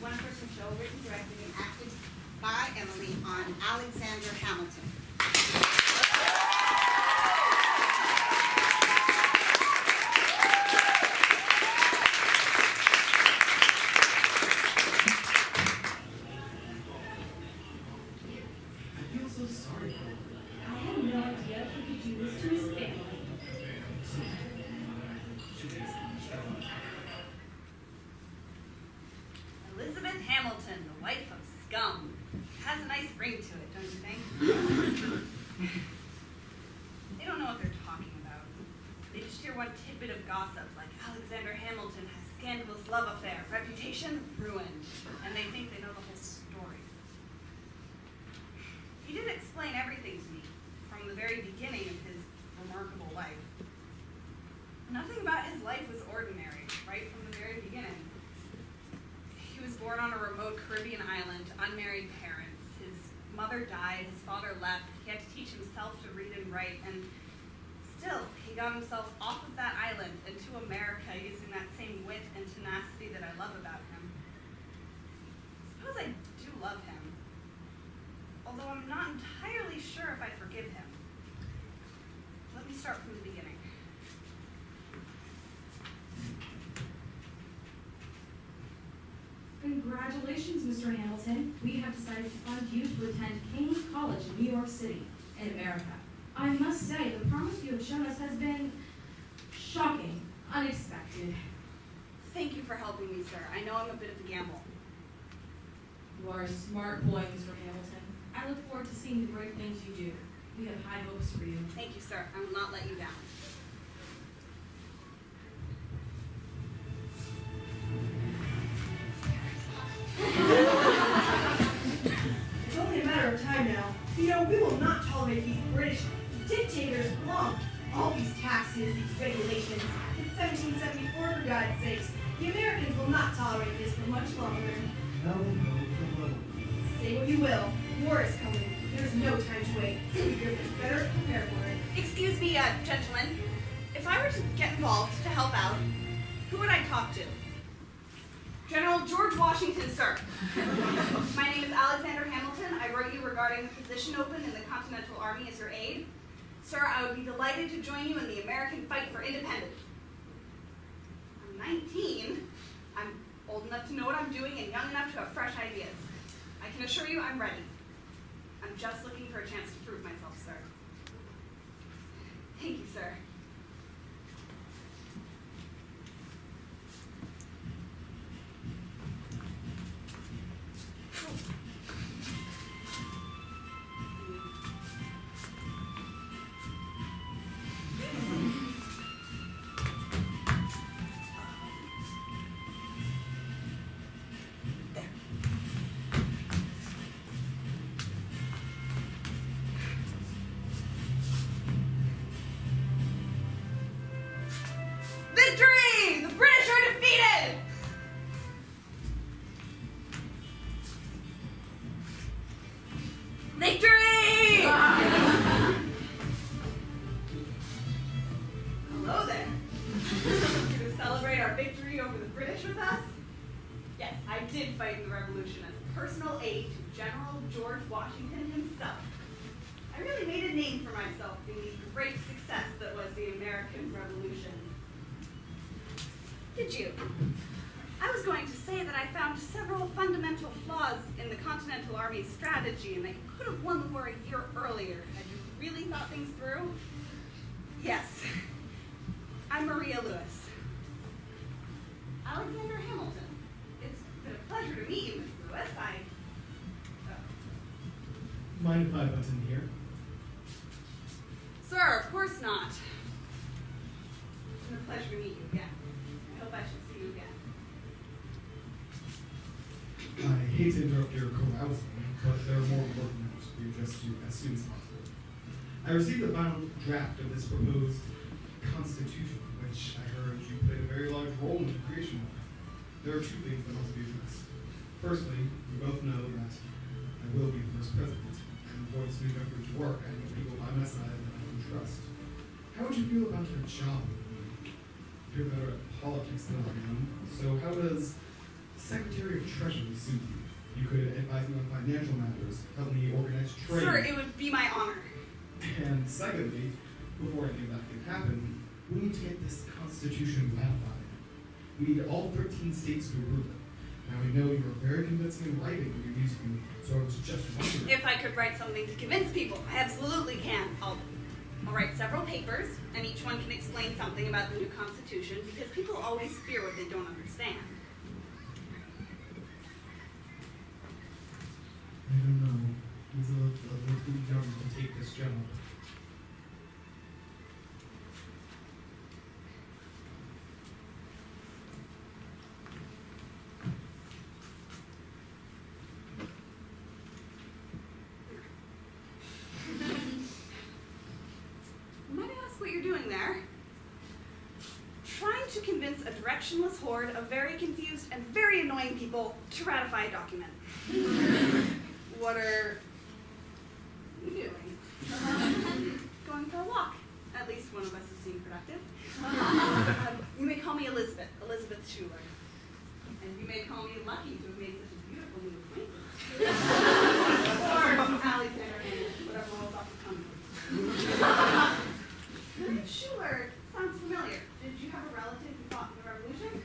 one-person show written, directed, and acted by Emily on Alexander Hamilton. I feel so sorry for him. I had no idea he could do this to his family. Elizabeth Hamilton, the wife of scum. Has a nice ring to it, don't you think? They don't know what they're talking about. They just hear one tidbit of gossip, like Alexander Hamilton has scandalous love affair, reputation ruined, and they think they know the whole story. He did explain everything to me from the very beginning of his remarkable life. Nothing about his life was ordinary, right from the very beginning. He was born on a remote Caribbean island, unmarried parents. His mother died, his father left. He had to teach himself to read and write, and still, he got himself off of that island and to America using that same wit and tenacity that I love about him. I suppose I do love him, although I'm not entirely sure if I forgive him. Let me start from the beginning. Congratulations, Mr. Hamilton. We have decided to fund you to attend King's College in New York City, in America. I must say, the promise you have shown us has been shocking, unexpected. Thank you for helping me, sir. I know I'm a bit of a gamble. You are a smart boy, Mr. Hamilton. I look forward to seeing the great things you do. We have high hopes for you. Thank you, sir. I will not let you down. It's only a matter of time now. You know, we will not tolerate these British dictators long. All these taxes, these regulations. It's 1774, for God's sakes. The Americans will not tolerate this for much longer. No. Say what you will, war is coming. There's no time to wait. So you're better prepared for it. Excuse me, gentlemen. If I were to get involved to help out, who would I talk to? General George Washington, sir. My name is Alexander Hamilton. I wrote you regarding the position open in the Continental Army as your aide. Sir, I would be delighted to join you in the American fight for independence. I'm 19. I'm old enough to know what I'm doing and young enough to have fresh ideas. I can assure you I'm ready. I'm just looking for a chance to prove myself, sir. Thank you, sir. Victory! The British are defeated! Victory! Hello there. Going to celebrate our victory over the British with us? Yes, I did fight in the Revolution as a personal aide to General George Washington himself. I really made a name for myself in the great success that was the American Revolution. Did you? I was going to say that I found several fundamental flaws in the Continental Army's strategy and that you could have won the war a year earlier had you really thought things through. Yes, I'm Maria Lewis. Alexander Hamilton. It's been a pleasure to meet you, Miss Lewis. Mind if I butt in here? Sir, of course not. It's been a pleasure to meet you again. I hope I should see you again. I hate to interrupt your carousing, but there are more important matters to be addressed to you as soon as possible. I received the final draft of this proposed constitution, which I heard you played a very large role in the creation of. There are two things that must be addressed. Firstly, we both know that I will be the first president, and for this new government to work, I need people by my side that I can trust. How would you feel about your job? You're better at politics than I am, so how does Secretary of Treasury suit you. You could advise me on financial matters, help me organize trade. Sir, it would be my honor. And secondly, before any of that can happen, we need to get this Constitution ratified. We need all 13 states to approve it. Now we know you're very convincing in writing when you're using, so I was just wondering. If I could write something to convince people, I absolutely can. I'll write several papers, and each one can explain something about the new Constitution, because people always fear what they don't understand. I don't know. He's a little too young to take this job. Might I ask what you're doing there? Trying to convince a directionless horde of very confused and very annoying people to ratify a document. What are you doing? Going for a walk. At least one of us is being productive. You may call me Elizabeth Schuler. And you may call me lucky to have made such a beautiful new acquaintance. Or Alexander Hamilton, whatever rolls off the tongue. Schuler sounds familiar. Did you have a relative who fought in the Revolution?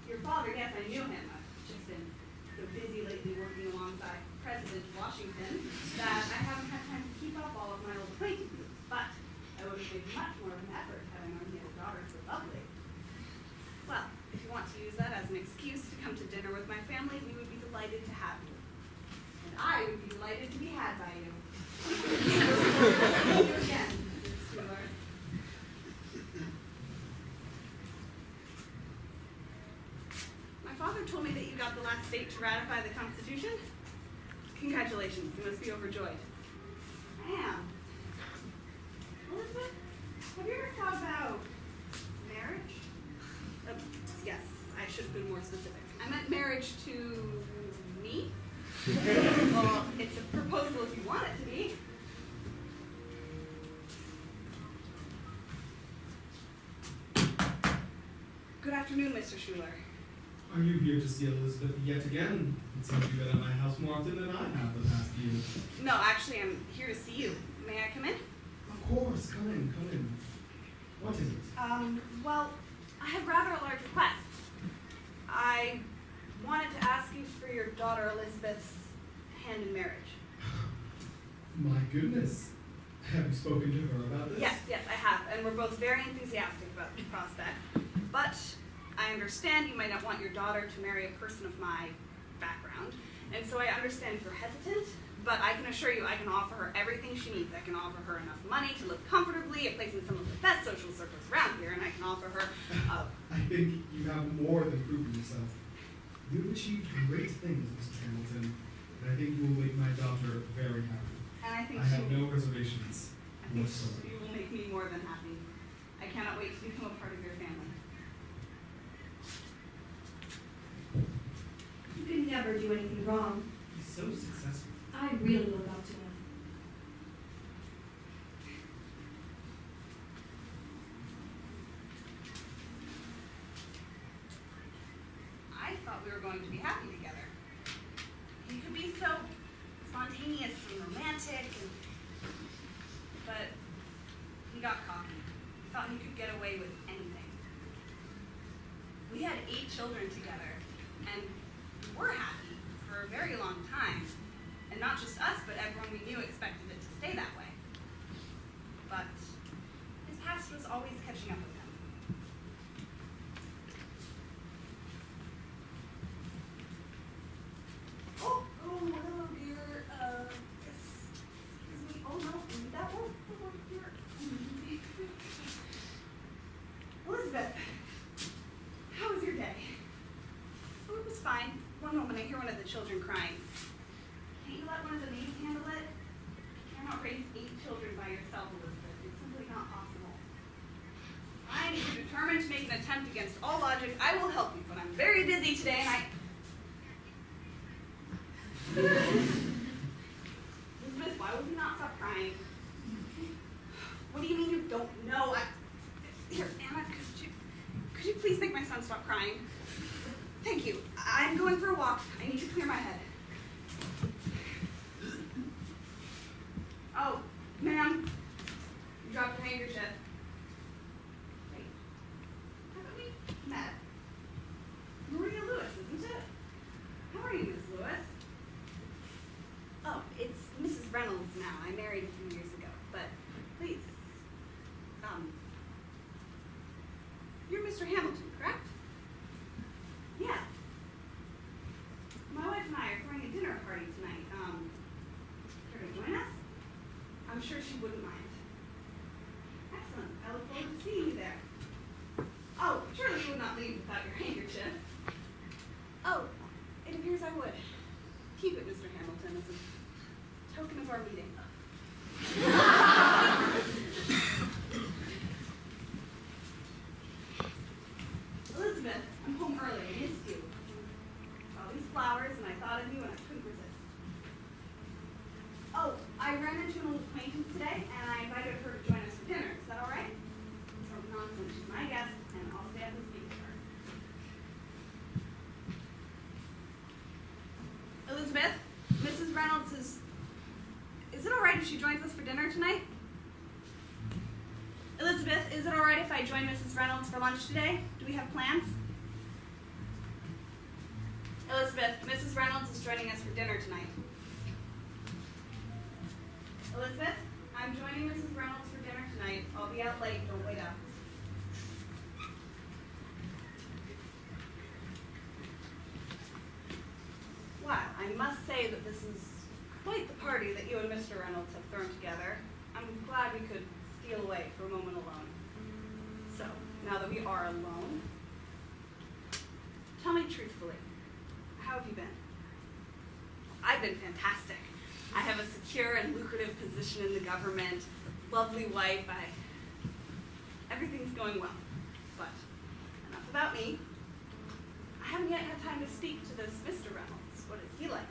Your father, yes, I knew him. I've just been so busy lately working alongside President Washington that I haven't had time to keep up all of my old acquaintances. But I would have made much more of an effort having known his daughter so lovely. Well, if you want to use that as an excuse to come to dinner with my family, we would be delighted to have you. And I would be delighted to be had by you. Thank you again, Ms. Schuler. My father told me that you got the last state to ratify the Constitution. Congratulations, you must be overjoyed. I am. Elizabeth, have you ever thought about marriage? Yes, I should have been more specific. I meant marriage to me. Well, it's a proposal if you want it to be. Good afternoon, Mr. Schuler. Are you here to see Elizabeth yet again? It seems you've been at my house more often than I have the past year. No, actually, I'm here to see you. May I come in? Of course, come in, come in. What is it? Well, I have rather a large request. I wanted to ask you for your daughter Elizabeth's hand in marriage. My goodness. Have you spoken to her about this? Yes, I have, and we're both very enthusiastic about the prospect. But I understand you might not want your daughter to marry a person of my background, and so I understand if you're hesitant, but I can assure you I can offer her everything she needs. I can offer her enough money to live comfortably, a place in some of the best social circles around here, and I can offer her I think you have more than proven yourself. You've achieved great things, Mr. Hamilton, and I think you will make my daughter very happy. and I think I have no reservations I think whatsoever. you will make me more than happy. I cannot wait to become a part of your family. You could never do anything wrong. He's so successful. I really look up to him. I thought we were going to be happy together. He could be so spontaneous and romantic, but he got cocky. He thought he could get away with anything. We had 8 children together, and we were happy for a very long time. And not just us, but everyone we knew expected it to stay that way. But his past was always catching up with him. Oh, hello, dear. Excuse me. Oh, no, that won't work here. Elizabeth, how was your day? Oh, it was fine. One moment, I hear one of the children crying. Can't you let one of the maids handle it? You cannot raise 8 children by yourself, Elizabeth. It's simply not possible. I am determined to make an attempt against all logic. I will help you, but I'm very busy today, and Elizabeth, why would you not stop crying? What do you mean you don't know? Here, Anna, could you please make my son stop crying? Thank you. I'm going for a walk. I need to clear my head. Oh, ma'am. You dropped your handkerchief. Wait. Haven't we met? Maria Lewis, isn't it? How are you, Miss Lewis? Oh, it's Mrs. Reynolds now. I married a few years ago. But please, you're Mr. Hamilton, correct? Yeah. My wife and I are throwing a dinner party tonight. Care to join us? I'm sure she wouldn't mind. Excellent. I look forward to seeing you there. Oh, surely you would not leave without your handkerchief. Oh, it appears I would. Keep it, Mr. Hamilton, as a token of our meeting. Elizabeth, I'm home early. I missed you. Saw these flowers and I thought of you and I couldn't resist. Oh, I ran into an old acquaintance today and I invited her to join us for dinner. Is that all right? Oh, nonsense. She's my guest and I'll stay up and speak to her. Elizabeth, Mrs. Reynolds is it all right if she joins us for dinner tonight? Elizabeth, is it all right if I join Mrs. Reynolds for lunch today? Do we have plans? Elizabeth, Mrs. Reynolds is joining us for dinner tonight. Elizabeth, I'm joining Mrs. Reynolds for dinner tonight. I'll be out late. Don't wait up. Wow, I must say that this is quite the party that you and Mr. Reynolds have thrown together. I'm glad we could steal away for a moment alone. So, now that we are alone, tell me truthfully, how have you been? I've been fantastic. I have a secure and lucrative position in the government, lovely wife, everything's going well. But enough about me. I haven't yet had time to speak to this Mr. Reynolds. What is he like?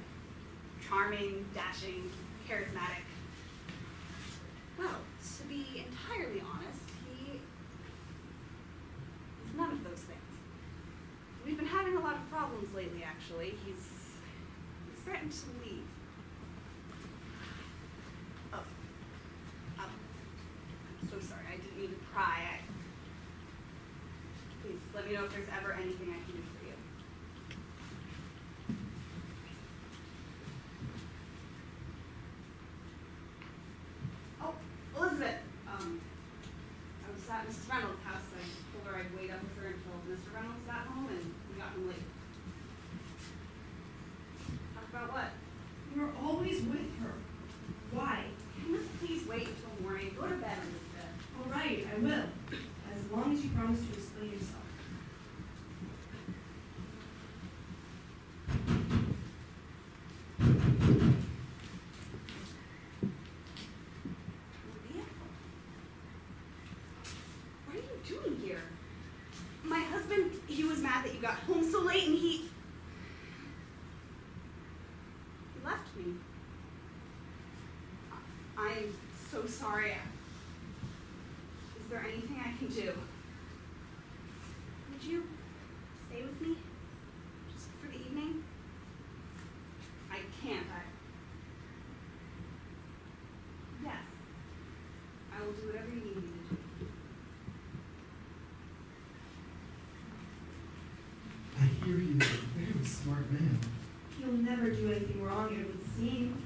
Charming, dashing, charismatic. Well, to be entirely honest, he is none of those things. We've been having a lot of problems lately, actually. He's threatened to leave. Oh. I'm so sorry. I didn't mean to pry. Please let me know if there's ever anything I can do for you. Oh, Elizabeth. I was at Mrs. Reynolds' house. I told her I'd wait up with her until Mr. Reynolds got home, and we got home late. Talk about what? You're always with her. Why? You must please wait until morning. Go to bed, Elizabeth. All right, I will. As long as you promise to explain yourself. What are you doing here? My husband, he was mad that you got home so late and he left me. I'm so sorry. Is there anything I can do? Would you stay with me? Just for the evening? I can't. Yes. I will do whatever you need me to do. I hear he is a very smart man. He'll never do anything wrong, it would seem.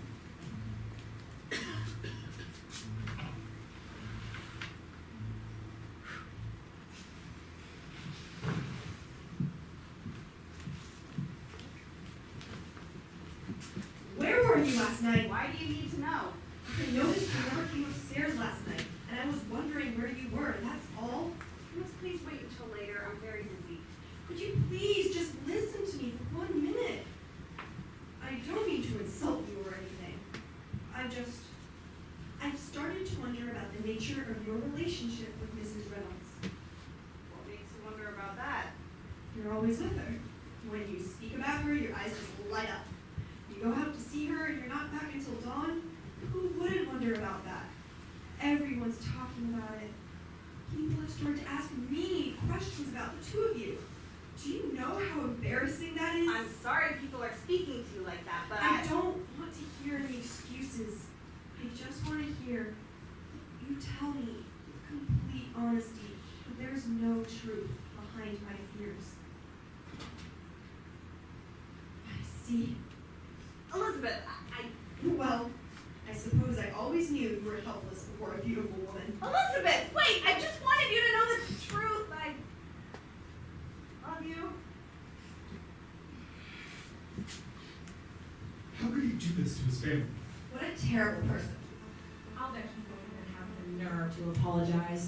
Where were you last night? Why do you need to know? I noticed you never came upstairs last night, and I was wondering where you were, that's all. You must please wait until later. I'm very busy. Could you please just listen to me for 1 minute? I don't mean to insult you or anything. I've started to wonder about the nature of your relationship with Mrs. Reynolds. What makes you wonder about that? You're always with her. When you speak about her, your eyes just light up. You go out to see her and you're not back until dawn. Who wouldn't wonder about that? Everyone's talking about it. People have started to ask me questions about the two of you. Do you know how embarrassing that is? I'm sorry people are speaking to you like that, but I don't want to hear any excuses. I just want to hear you tell me with complete honesty that there's no truth behind my fears. I see. Elizabeth, Well, I suppose I always knew you were helpless before a beautiful woman. Elizabeth, wait! I just wanted you to know the truth. I love you. How could he do this to his family? What a terrible person. I'll bet he won't even have the nerve to apologize.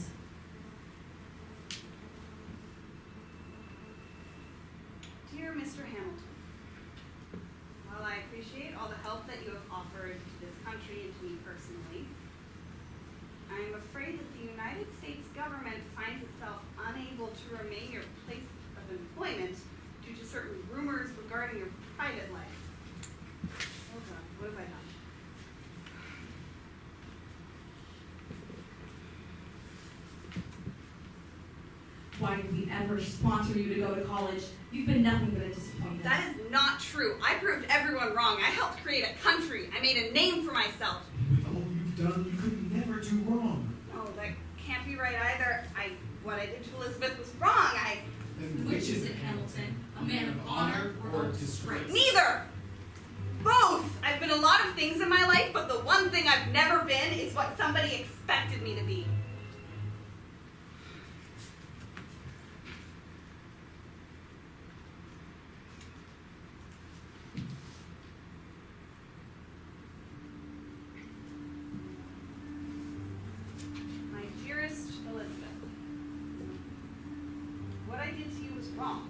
Dear Mr. Hamilton, while I appreciate all the help that you have offered to this country and to me personally, I am afraid that the United States government finds itself unable to remain your place of employment due to certain rumors regarding your private life. Hold on, what have I done? Why did we ever sponsor you to go to college? You've been nothing but a disappointment. That is not true. I proved everyone wrong. I helped create a country. I made a name for myself. With all you've done, you could never do wrong. No, that can't be right either. What I did to Elizabeth was wrong. Then Which is it, Hamilton? A man of honor or disgrace? Neither! Both! I've been a lot of things in my life, but the one thing I've never been is what somebody expected me to be. My dearest Elizabeth, what I did to you was wrong.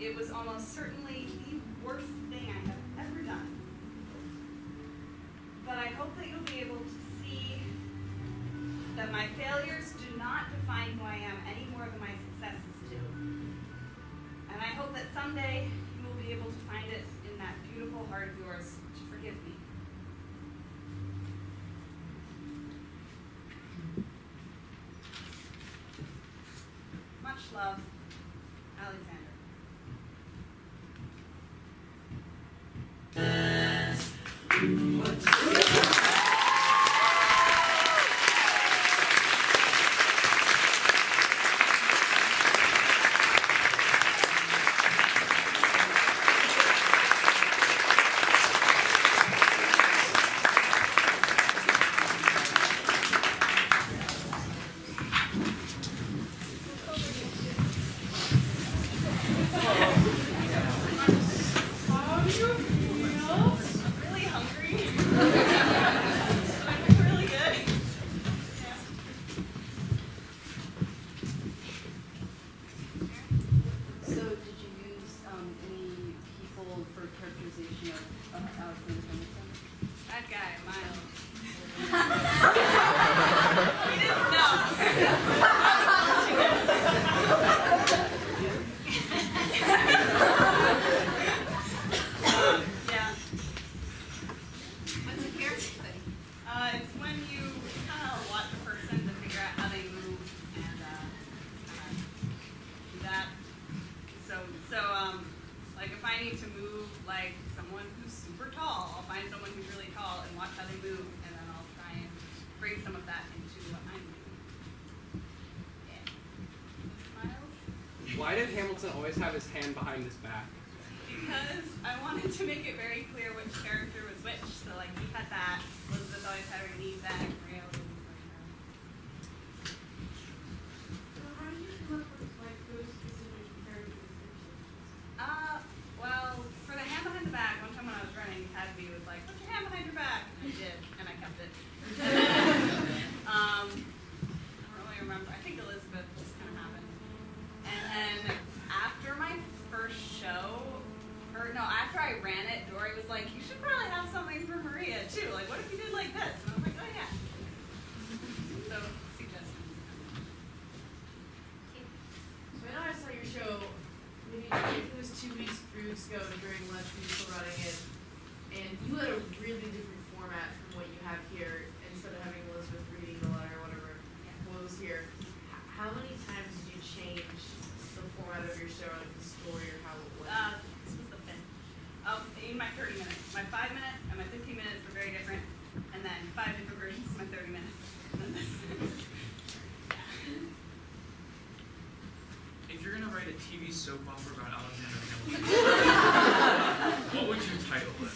It was almost certainly the worst thing I have ever done. But I hope that you'll be able to see that my failures do not define who I am any more than my successes do. And I hope that someday you will be able to find it in that beautiful heart of yours to forgive me. Much love, Alexander. Really hungry. Really good. Yeah. So did you use any people for characterization of Alexander Hamilton? That guy, Miles. He didn't yeah. What's a character study? It's when you kind of watch a person to figure out how they move and do that. Like if I need to move like someone who's super tall, I'll find someone who's really tall and watch how they move, and then I'll try and bring some of that into what I'm doing. Yeah. Smiles? Why did Hamilton always have his hand behind his back? Because I wanted to make it very clear which character was which. So like he had that, Elizabeth always had her knee back, Maria was always like that. So how did you come up with like those specific characterizations? Well, for the hand behind the back, one time when I was running, Tasby was like, put your hand behind your back, and I did, and I kept it. I don't really remember. I think Elizabeth just kind of happened. And then after my first show, after I ran it, Dory was like, you should probably have something for Maria too. Like, what if you did like this? And I was like, oh yeah. So, suggestions. So I know I saw your show, maybe I think it was 2 weeks, 3 weeks ago during lunch when you were still running it, and you had a really different format from what you have here. Instead of having Elizabeth reading the letter or whatever what was here, how many times did you change the format of your show, like the school 30 minutes. My 5 minutes and my 15 minutes were very different, and then 5 different versions of my 30 minutes. And then this. If you're gonna write a TV soap opera about Alexander Hamilton, what would you title it?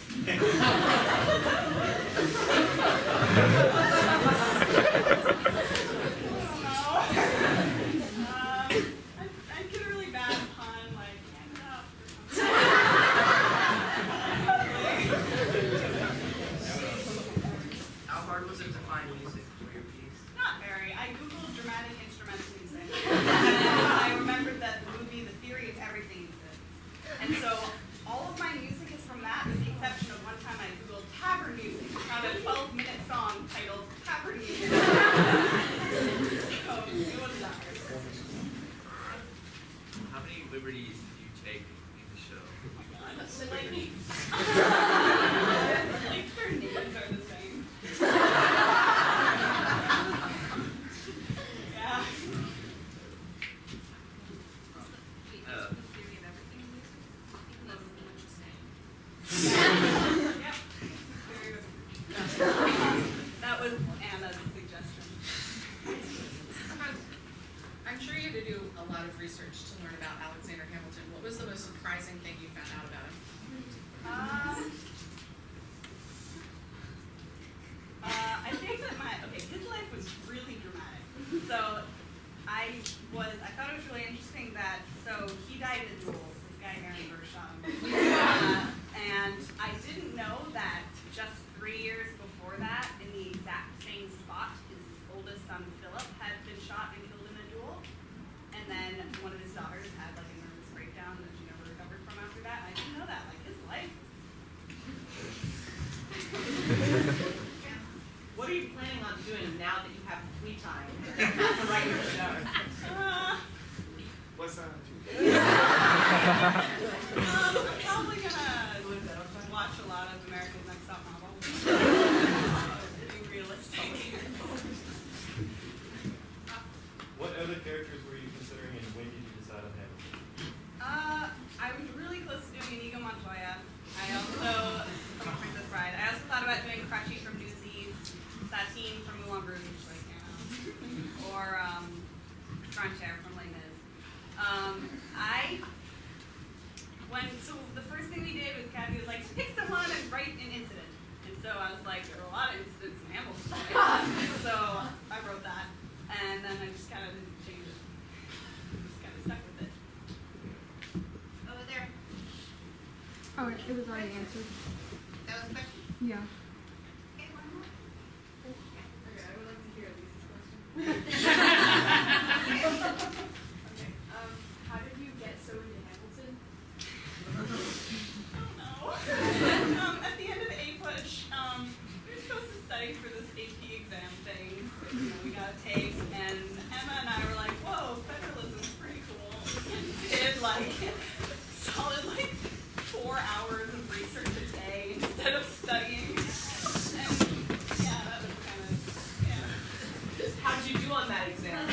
I'd get a really bad pun, like, hand it up. How hard was it to find music for your piece? Not very. I googled dramatic instrumental music, and I remembered that the movie The Theory of Everything exists. And so all of my music is from that, with the exception of one time I googled tavern music, found a 12-minute song titled Tavern Music. So it was that. How many liberties did you take in the show? Like their names are the same. Yeah. Yep. Very good. That was Anna's suggestion. I'm sure you had to do a lot of research to learn about Alexander Hamilton. What was the most surprising thing you found out about him? I think that his life was really dramatic. So I thought it was really interesting that, so he died in a duel, this guy Aaron Bursham. And I didn't know that just 3 years before that, in the exact same spot, his oldest son Philip had been shot and killed in a duel. And then one of his daughters had like a nervous breakdown that she never recovered from after that. I didn't know that, like his life. What are you planning on doing now that you have free time to write your show? What's that? I'm probably gonna watch a lot of America's Next Top Model. Being realistic. What other characters were you considering, and when did you decide on Hamilton? I was really close to doing Inigo Montoya. I also, from Princess Bride, I also thought about doing Crutchy from Newsies, Satine from Moulin Rouge, like Anna, or Grancher from Les Mis. So the first thing we did was Kathy was like, pick someone and write an incident. And so I was like, there are a lot of incidents in Hamilton. So I wrote that, and then I just kind of didn't change it. Just kind of stuck with it. Over there. Oh, it was already answered. That was a question? Yeah. Okay, one more. Okay, I would like to hear Lisa's question. Okay, how did you get so into Hamilton? At the end of A-Push, we were supposed to study for this AP exam thing that, we got to take, and Emma and I were like, whoa, federalism's pretty cool. And did solid 4 hours of research a day instead of studying. And yeah, that was kind of, yeah. How did you do on that exam?